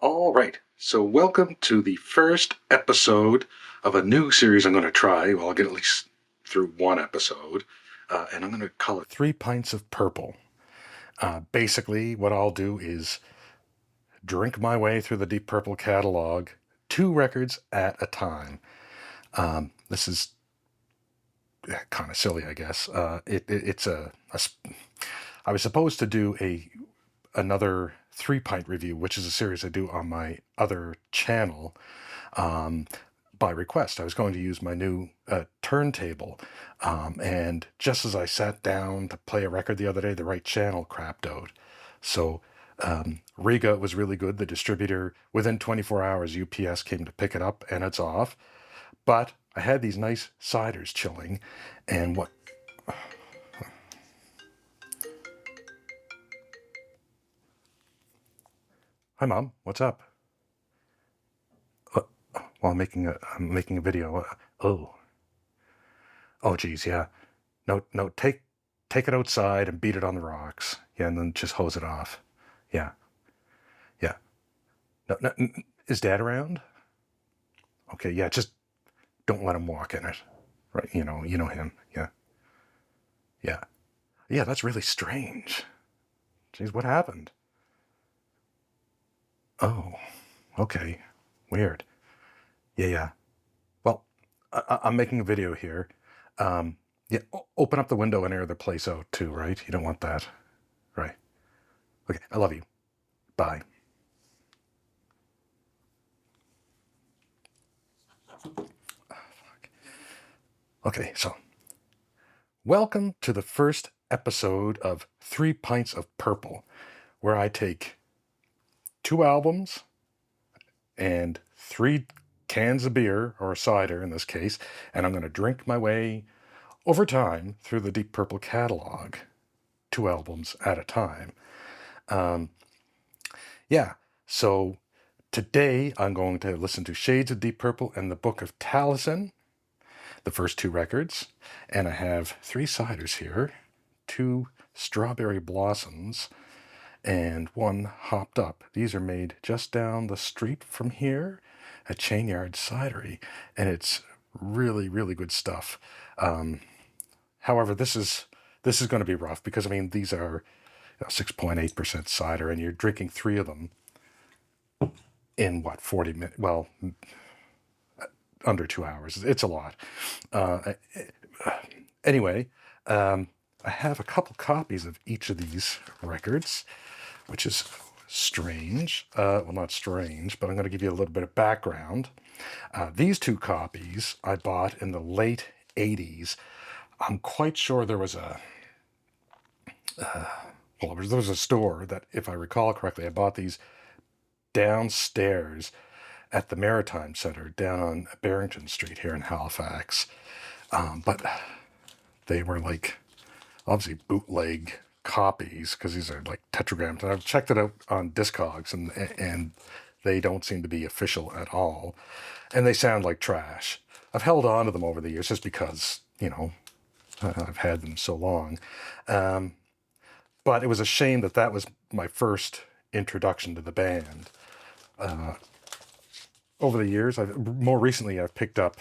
All right, so welcome to the first episode of a new series I'm going to try. Well, I'll get at least through one episode, and I'm going to call it 3 Pints of Purple. Basically, what I'll do is drink my way through the Deep Purple catalog, 2 records at a time. This is kind of silly, I guess. I was supposed to do another 3 Pint review, which is a series I do on my other channel. By request. I was going to use my new turntable, and just as I sat down to play a record the other day, the right channel crapped out. So Riga was really good. The distributor, within 24 hours, UPS came to pick it up, and it's off. But I had these nice ciders chilling, and what... Hi, Mom. What's up? Well, I'm making a video. Oh, geez, yeah. No, take it outside and beat it on the rocks. Yeah, and then just hose it off. Yeah, yeah. No, is Dad around? Okay, yeah, just don't let him walk in it. Right, you know him. Yeah, yeah. Yeah, that's really strange. Geez, what happened? Oh, okay. Weird. Yeah, yeah. Well, I'm making a video here. Yeah, open up the window and air the place out too, right? You don't want that. Right. Okay, I love you. Bye. Okay, so welcome to the first episode of 3 Pints of Purple, where I take 2 albums and 3 cans of beer, or cider in this case, and I'm going to drink my way over time through the Deep Purple catalog, 2 albums at a time. Yeah, so today I'm going to listen to Shades of Deep Purple and the Book of Taliesyn, the first 2 records, and I have 3 ciders here, 2 strawberry blossoms, and 1 hopped up. These are made just down the street from here at Chainyard Cidery, and it's really, really good stuff. However, this is going to be rough because, I mean, these are 6.8% cider, and you're drinking 3 of them in, 40 minutes? Well, under 2 hours. It's a lot. Anyway, I have a couple copies of each of these records, which is strange. Well, not strange, but I'm going to give you a little bit of background. These 2 copies I bought in the late 80s. I'm quite sure there was there was a store that, if I recall correctly, I bought these downstairs at the Maritime Center down on Barrington Street here in Halifax. But they were obviously bootleg copies, because these are tetragrams. And I've checked it out on Discogs, and they don't seem to be official at all. And they sound like trash. I've held on to them over the years just because, I've had them so long. But it was a shame that was my first introduction to the band. Over the years, more recently I've picked up,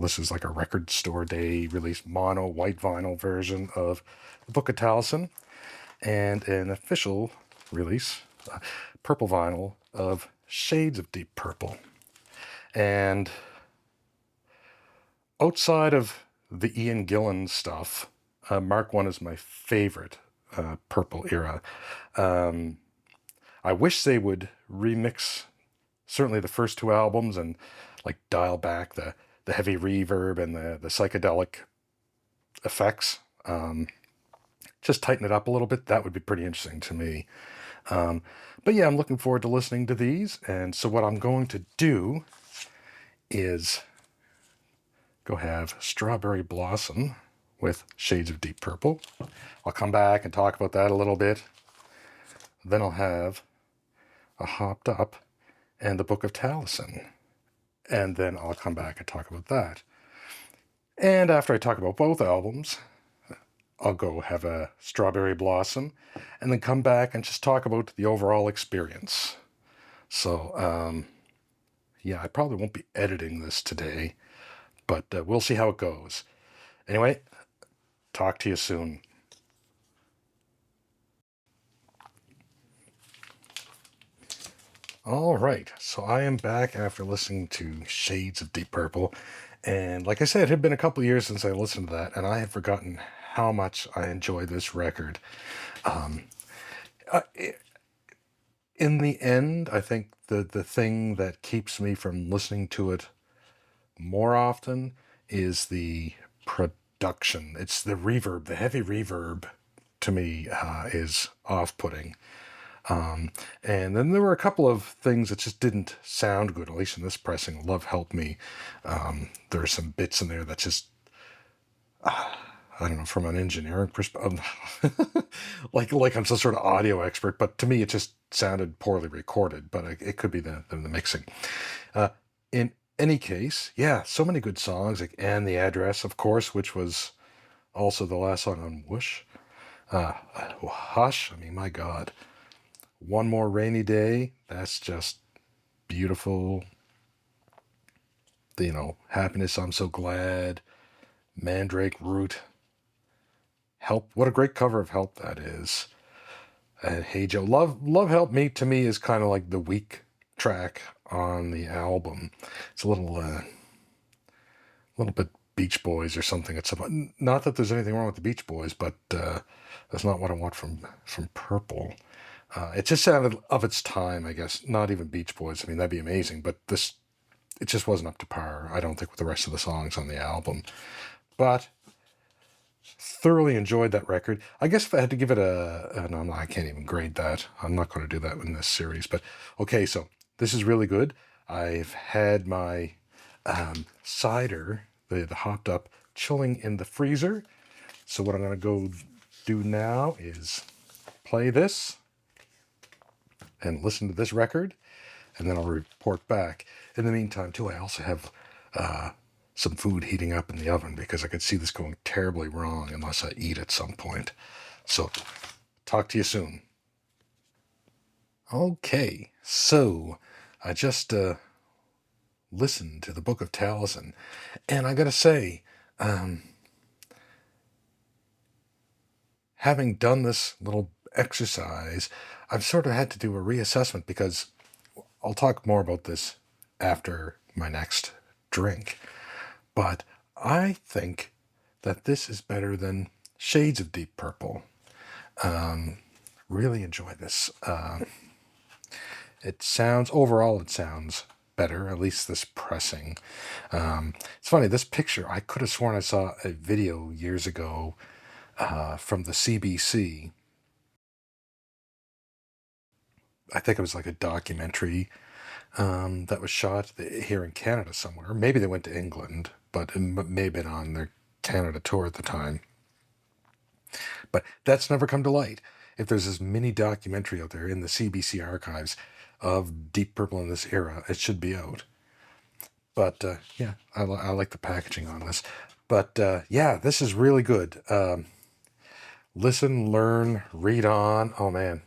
this is like a record store day released mono white vinyl version of the Book of Taliesyn, and an official release, purple vinyl of Shades of Deep Purple. And outside of the Ian Gillan stuff, Mark I is my favorite Purple era. I wish they would remix certainly the first 2 albums and dial back the heavy reverb and the psychedelic effects. Just tighten it up a little bit. That would be pretty interesting to me. But yeah, I'm looking forward to listening to these. And so what I'm going to do is go have Strawberry Blossom with Shades of Deep Purple. I'll come back and talk about that a little bit. Then I'll have a Hopped Up and the Book of Taliesyn. And then I'll come back and talk about that. And after I talk about both albums, I'll go have a Strawberry Blossom, and then come back and just talk about the overall experience. So, yeah, I probably won't be editing this today, but we'll see how it goes. Anyway, talk to you soon. All right, so I am back after listening to Shades of Deep Purple. And like I said, it had been a couple years since I listened to that, and I had forgotten how much I enjoy this record. Um, in the end, I think the thing that keeps me from listening to it more often is the production. It's the reverb, the heavy reverb to me is off putting. And then there were a couple of things that just didn't sound good, at least in this pressing. Love Help Me. There are some bits in there that just, I don't know, from an engineering perspective, like I'm some sort of audio expert, but to me it just sounded poorly recorded, but it could be the mixing. In any case, yeah, so many good songs, like And the Address, of course, which was also the last song on Whoosh. Hush, I mean, my God. One More Rainy Day, that's just beautiful. Happiness, I'm So Glad. Mandrake Root. Help, what a great cover of Help that is. And Hey Joe. Love Help Me to me is kind of like the weak track on the album. It's a little bit Beach Boys or something. It's about, not that there's anything wrong with the Beach Boys, but that's not what I want from Purple. It just sounded of its time, I guess. Not even Beach Boys. I mean, that'd be amazing, but it just wasn't up to par, I don't think, with the rest of the songs on the album. But thoroughly enjoyed that record. I guess if I had to give it no, I can't even grade that. I'm not going to do that in this series. But okay, so this is really good. I've had my cider, the hopped up, chilling in the freezer. So what I'm going to go do now is play this and listen to this record, and then I'll report back. In the meantime, too, I also have some food heating up in the oven because I could see this going terribly wrong unless I eat at some point. So, talk to you soon. Okay, so I just listened to the Book of Taliesyn, and I gotta say, having done this little exercise, I've sort of had to do a reassessment because I'll talk more about this after my next drink. But I think that this is better than Shades of Deep Purple. Really enjoy this. Overall, it sounds better, at least this pressing. It's funny, this picture, I could have sworn I saw a video years ago from the CBC. I think it was like a documentary that was shot here in Canada somewhere. Maybe they went to England, but it may have been on their Canada tour at the time. But that's never come to light. If there's this mini documentary out there in the CBC archives of Deep Purple in this era, it should be out. But yeah, I like the packaging on this. But yeah, this is really good. Listen, learn, read on. Oh man.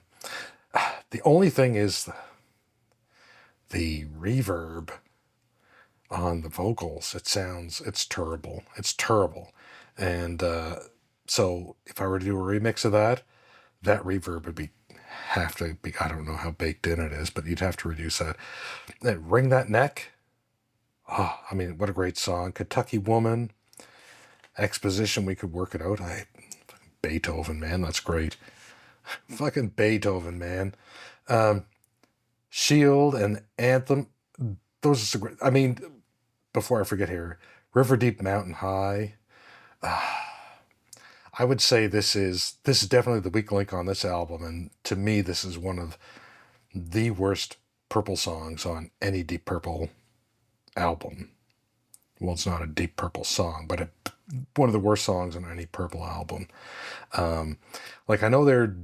The only thing is the reverb on the vocals. It's terrible. It's terrible. And so if I were to do a remix of that reverb would have to be, I don't know how baked in it is, but you'd have to reduce that. And Wring That Neck. Oh, I mean, what a great song. Kentucky Woman. Exposition, we could work it out. Beethoven, man, that's great. Fucking Beethoven, man. Shield and Anthem. Those are so great. I mean, before I forget here, River Deep Mountain High. I would say this is definitely the weak link on this album, and to me, this is one of the worst Purple songs on any Deep Purple album. Well, it's not a Deep Purple song, but one of the worst songs on any Purple album. Like, I know they're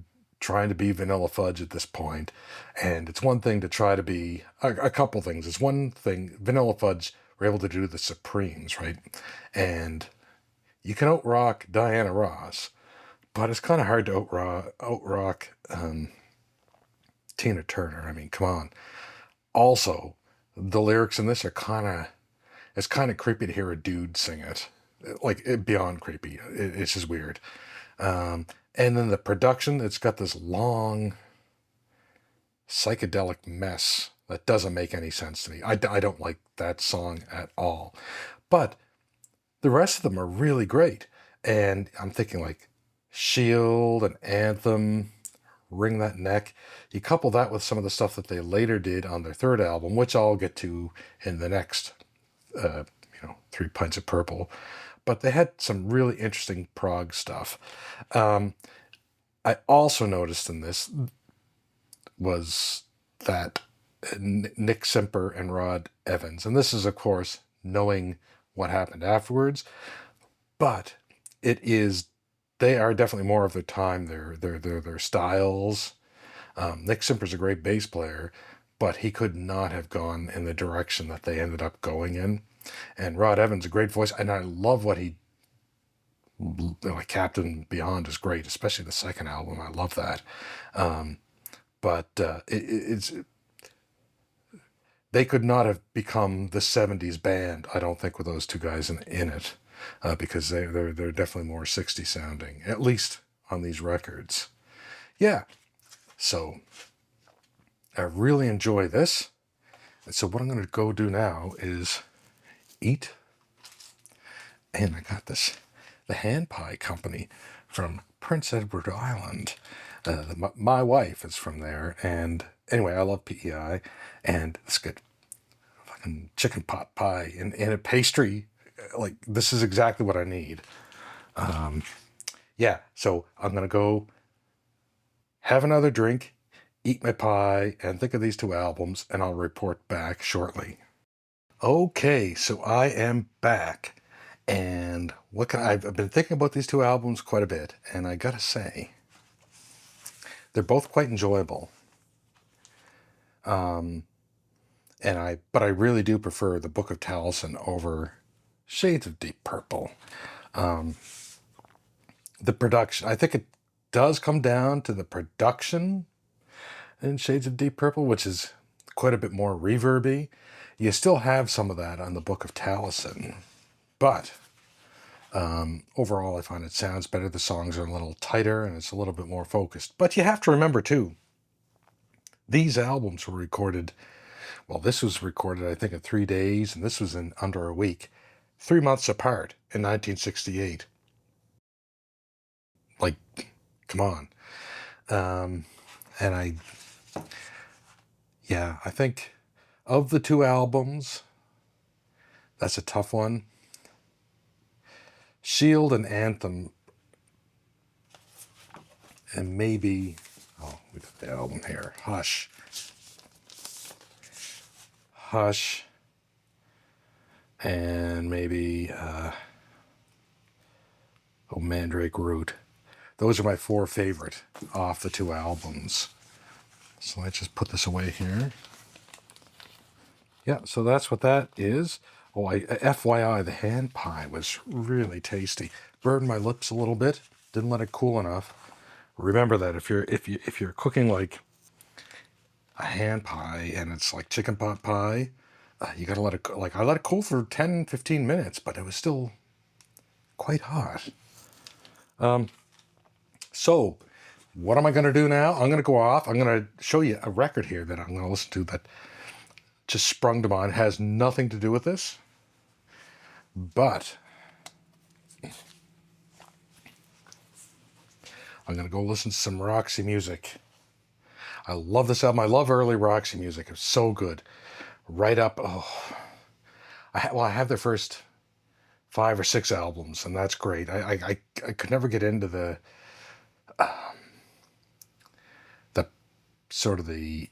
trying to be Vanilla Fudge at this point, and it's one thing to try to be a couple things. It's one thing, Vanilla Fudge were able to do the Supremes, right? And you can out-rock Diana Ross, but it's kind of hard to out-rock Tina Turner. I mean, come on. Also, the lyrics in this are it's kind of creepy to hear a dude sing it. Beyond creepy. It's just weird. And then the production, it's got this long psychedelic mess that doesn't make any sense to me. I don't like that song at all. But the rest of them are really great. And I'm thinking like Shield and Anthem, Wring That Neck. You couple that with some of the stuff that they later did on their third album, which I'll get to in the next, 3 Pints of Purple. But they had some really interesting prog stuff. I also noticed in this was that Nick Simper and Rod Evans, and this is, of course, knowing what happened afterwards, but they are definitely more of their time, their styles. Nick Simper's a great bass player, but he could not have gone in the direction that they ended up going in. And Rod Evans, a great voice, and I love what he. Like Captain Beyond is great, especially the second album. I love that. But it's they could not have become the '70s band, I don't think, with those two guys in it, because they're definitely more '60s sounding, at least on these records. Yeah, so I really enjoy this. And so what I'm going to go do now is eat. And I got the Hand Pie Company from Prince Edward Island. My wife is from there, and anyway, I love PEI, and it's good fucking chicken pot pie and a pastry. Like, this is exactly what I need. Yeah, so I'm gonna go have another drink, eat my pie, and think of these 2 albums, and I'll report back shortly. Okay, so I am back. And I've been thinking about these 2 albums quite a bit, and I gotta say, they're both quite enjoyable. But I really do prefer the Book of Taliesyn over Shades of Deep Purple. The production, I think it does come down to the production in Shades of Deep Purple, which is quite a bit more reverby. You still have some of that on the Book of Taliesyn, but overall, I find it sounds better. The songs are a little tighter and it's a little bit more focused. But you have to remember, too, these albums were recorded, well, this was recorded, I think, in 3 days, and this was in under a week, 3 months apart in 1968. Like, come on. And I think of the 2 albums, that's a tough one. Shield and Anthem, and maybe, we got the album here, Hush, and maybe, Mandrake Root. Those are my 4 favorite off the 2 albums. So let's just put this away here. Yeah, so that's what that is. FYI, the hand pie was really tasty. Burned my lips a little bit. Didn't let it cool enough. Remember that if you're cooking like a hand pie and it's like chicken pot pie, you gotta let it I let it cool for 10-15 minutes, but it was still quite hot. So what am I gonna do now? I'm gonna go off. I'm gonna show you a record here that I'm gonna listen to that just sprung to mind. It has nothing to do with this, but I'm going to go listen to some Roxy music. I love this album. I love early Roxy music. It's so good. Right up. I have their first 5 or 6 albums, and that's great. I could never get into the sort of the.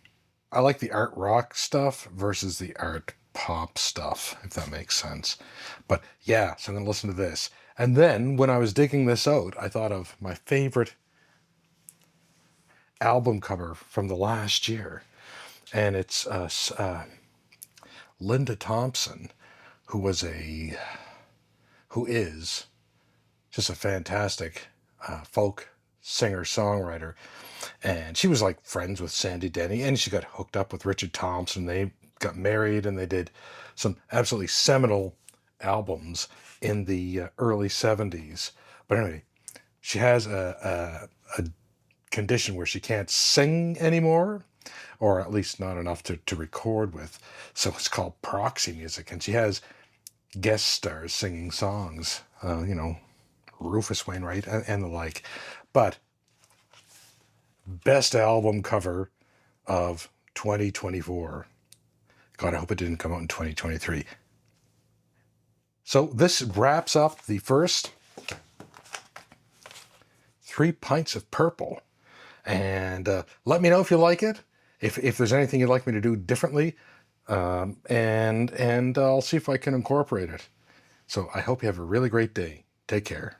I like the art rock stuff versus the art pop stuff, if that makes sense. But yeah, so I'm going to listen to this. And then when I was digging this out, I thought of my favorite album cover from the last year. And it's Linda Thompson, who is just a fantastic folk singer-songwriter. And she was like friends with Sandy Denny, and she got hooked up with Richard Thompson. They got married, and they did some absolutely seminal albums in the early 70s. But anyway, she has a condition where she can't sing anymore, or at least not enough to record with. So it's called proxy music, and she has guest stars singing songs, Rufus Wainwright and the like. But best album cover of 2024. God, I hope it didn't come out in 2023. So this wraps up the first 3 pints of purple. And let me know if you like it, if there's anything you'd like me to do differently, and I'll see if I can incorporate it. So I hope you have a really great day. Take care.